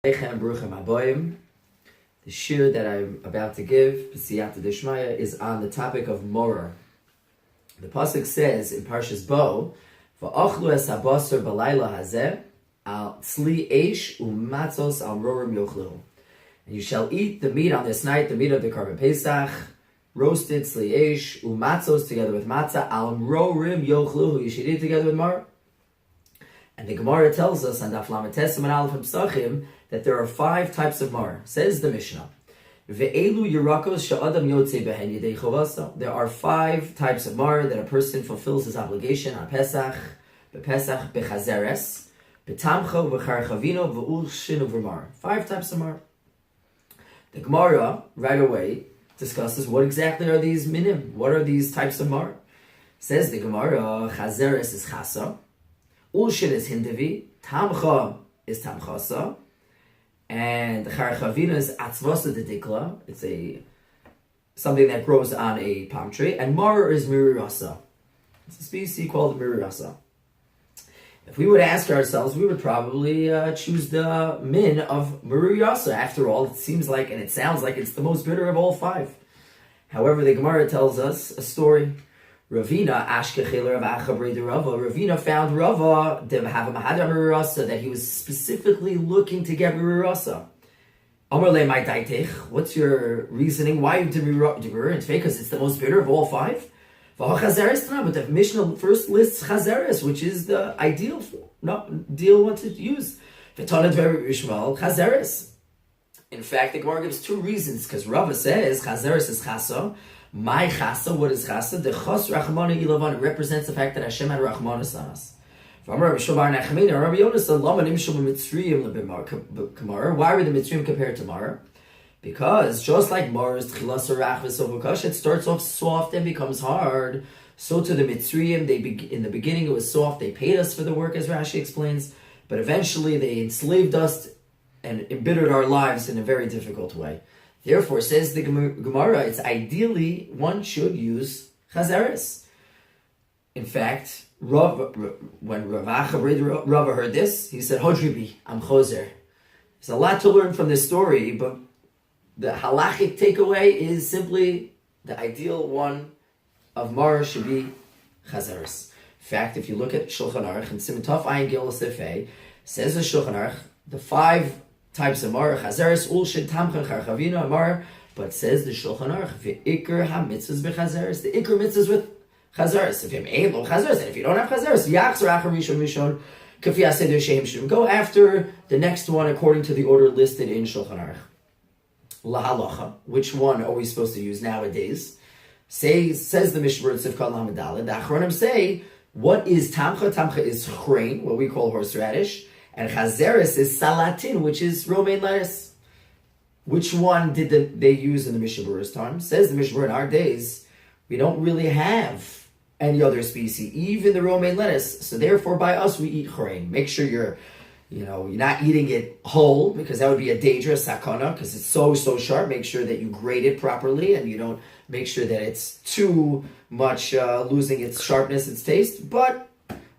The shir that I'm about to give, B'siyata Deshmaya, is on the topic of Maror. The pasuk says in Parshas Bo, "Va'achlu es habasar b'layla hazeh al tzli eish u'matzos al rorim yochlu." And you shall eat the meat on this night, the meat of the Karban Pesach, roasted tzli eish u'matzos together with matzah al rorim yochlu. You should eat together with Maror. And the Gemara tells us on Daf Lamed Tesem and Aleph Pesachim that there are 5 types of Maror. Says the Mishnah, Ve'elu yirakos she'adam yotzei behen yedei chovasa. There are 5 types of Maror that a person fulfills his obligation on Pesach, bePesach, bechazeres, betamcha, becharchavino, ve'ulshin, u'v'mar. 5 types of Maror. The Gemara right away discusses what exactly are these minim. What are these types of Maror? Says the Gemara, chazeres is chasa, ulshin is hindavi, tamcha is tamchasa, and the charchavina is atzvasa de dikla. It's something that grows on a palm tree. And maror is mirirasa. It's a species called mirirasa. If we would ask ourselves, we would probably choose the min of mirirasa. After all, it seems like and it sounds like it's the most bitter of all 5. However, the Gemara tells us a story. Ravina Ravina found Rava that he was specifically looking to get mirirasa. What's your reasoning? Why did mirirasa? Because it's the most bitter of all 5. But the Mishnah first lists chazeres, which is the ideal one to use. In fact, the Gemara gives 2 reasons, because Rava says chazeres is chasa. My chasa, what is chasa? The chos rachmana ilavan, it represents the fact that Hashem had rachmanas on us. Why were the Mitzrayim compared to Maror? Because just like Maror's tchilas arachvis ovukash, it starts off soft and becomes hard. So to the Mitzrayim, in the beginning it was soft. They paid us for the work, as Rashi explains, but eventually they enslaved us and embittered our lives in a very difficult way. Therefore, says the Gemara, it's ideally one should use chazeres. In fact, when Rava heard this, he said, Hodribi, I'm chozer. There's a lot to learn from this story, but the halachic takeaway is simply the ideal one of Maror should be chazeres. In fact, if you look at Shulchan Aruch and Siman Tov Ayin Gil Sefei, says the Shulchan Aruch, the 5 types of Maror, chazeres, ulshin, tamcha, charchavina, Maror, but says the Shulchan Aruch, ve'ikr ha-mitzvahs bechazeres, the ikr mitzvahs with chazeres. If you ain't lo chazeres, and if you don't have chazeres, yachzor achar rishon, kafi aseder shehem shum, go after the next one according to the order listed in Shulchan Aruch. Lahalacha, which one are we supposed to use nowadays? Says the Mishnah Tzivkot Lamed Daled, the Achronim say, what is tamcha? Tamcha is chrein, what we call horseradish, and chazeres is salatin, which is romaine lettuce. Which one did they use in the Mishnah Berurah's time? Says the Mishnah Berurah, in our days, we don't really have any other species, even the romaine lettuce. So therefore, by us, we eat chrein. Make sure you're not eating it whole, because that would be a dangerous sakana, because it's so sharp. Make sure that you grate it properly, and you don't make sure that it's too much losing its sharpness, its taste. But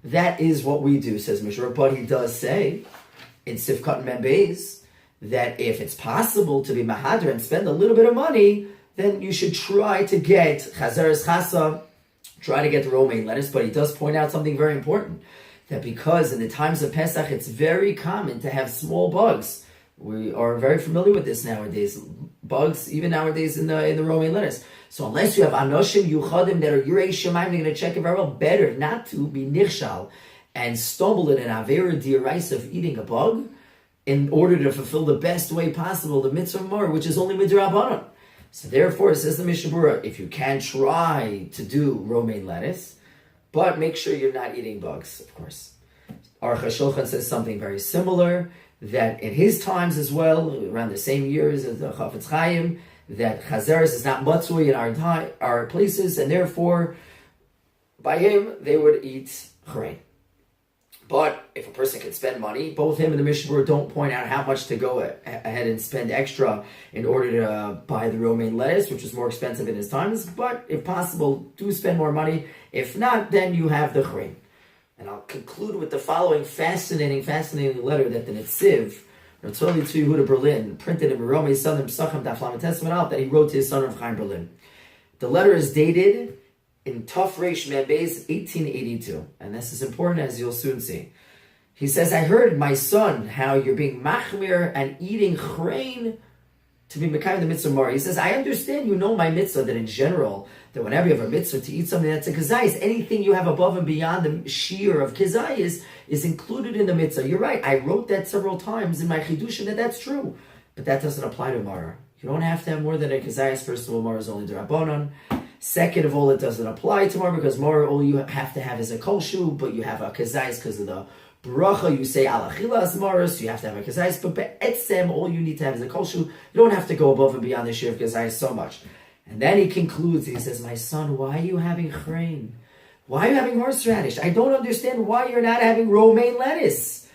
that is what we do, says Mishnah. But he does say in Sifkat Mem Beis that if it's possible to be mahadr and spend a little bit of money, then you should try to get chazeres chasa, try to get the romaine lettuce. But he does point out something very important, that because in the times of Pesach, it's very common to have small bugs. We are very familiar with this nowadays. Bugs, even nowadays in the romaine lettuce. So unless you have anoshim yuchadim that are yirei shemayim, they're going to check it very well. Better not to be nichshal and stumble in an avera diarais of eating a bug in order to fulfill the best way possible the mitzvah Maror, which is only midrabanan. So therefore, says the Mishnah Berurah, if you can try to do romaine lettuce, but make sure you're not eating bugs, of course. Aruch HaShulchan says something very similar, that in his times as well, around the same years as the Chafetz Chaim, that chazeres is not matzui in our places, and therefore, by him, they would eat chrein. But if a person can spend money, both him and the Mishnah Berurah don't point out how much to go ahead and spend extra in order to buy the romaine lettuce, which was more expensive in his times. But if possible, do spend more money. If not, then you have the chrein. And I'll conclude with the following fascinating letter that the Netziv Ratzoli to Yehuda Berlin, printed in Merome's son of Pesachim Daf Lamed Testament out that he wrote to his son of Chaim Berlin. The letter is dated in Tuf Reish Mem Beis 1882, and this is important as you'll soon see. He says, I heard, my son, how you're being machmir and eating chrein to be mekayim the mitzvah Maror. He says, I understand, you know my mitzvah, that in general, that whenever you have a mitzvah to eat something that's a kazayis, anything you have above and beyond the shear of kazayis is included in the mitzvah. You're right, I wrote that several times in my chidushim that's true, but that doesn't apply to Maror. You don't have to have more than a kazayis. First of all, Maror is only d'Rabbanan. Second of all, it doesn't apply to Maror because Maror, all you have to have is a koshu, but you have a kazayis because of the bracha, you say alachila as Maror, so you have to have a kazayis, but be'etzem, all you need to have is a koshu. You don't have to go above and beyond the shear of kazayis so much. And then he concludes, he says, my son, why are you having chrein? Why are you having horseradish? I don't understand why you're not having romaine lettuce,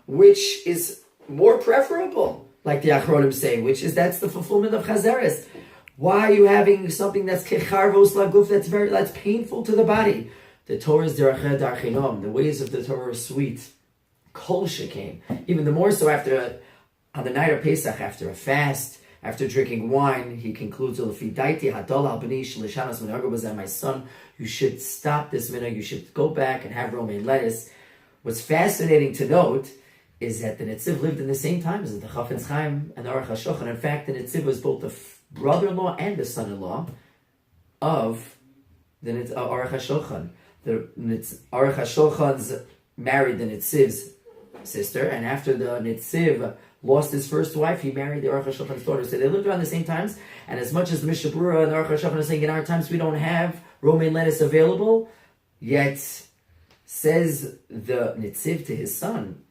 which is more preferable, like the Achronim say, that's the fulfillment of chazeres. Why are you having something that's kecharvos laguf, that's painful to the body? The Torah is derachet darchinom. The ways of the Torah are sweet. Kol shekain. Even the more so on the night of Pesach, after a fast, after drinking wine, he concludes, my son, you should stop this minhag, you should go back and have romaine lettuce. What's fascinating to note is that the Netziv lived in the same time as the Chafetz Chaim and the Aruch HaShulchan. In fact, the Netziv was both the brother-in-law and the son-in-law of the Aruch HaShulchan. The Aruch HaShulchan's married the Netziv's sister, and after the Netziv lost his first wife, he married the Aruch HaShulchan's daughter. So they lived around the same times, and as much as the Mishnah Berurah and the Aruch HaShulchan are saying in our times we don't have romaine lettuce available, yet says the Netziv to his son,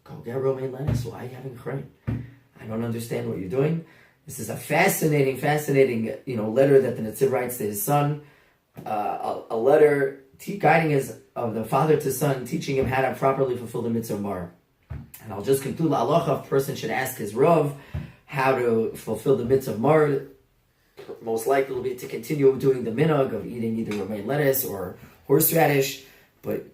go get romaine lettuce. Why are you having chrein? I don't understand what you're doing. This is a fascinating, letter that the Netziv writes to his son, a letter guiding of the father to son, teaching him how to properly fulfill the mitzvah Maror. And I'll just conclude, la halacha, a person should ask his Rav how to fulfill the mitzvah Maror. Most likely will be to continue doing the minhag of eating either romaine lettuce or horseradish, but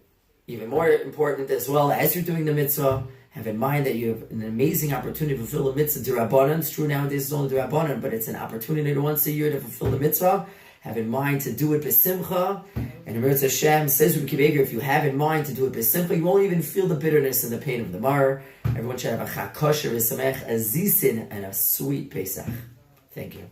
even more important as well, as you're doing the mitzvah, have in mind that you have an amazing opportunity to fulfill the mitzvah d'Rabbanan. It's true nowadays it's only d'Rabbanan, but it's an opportunity once a year to fulfill the mitzvah. Have in mind to do it b'simcha. And Eretz Hashem says with Kiveger, if you have in mind to do it b'simcha, you won't even feel the bitterness and the pain of the Maror. Everyone should have a chakosher, a samech, a zisin, and a sweet Pesach. Thank you.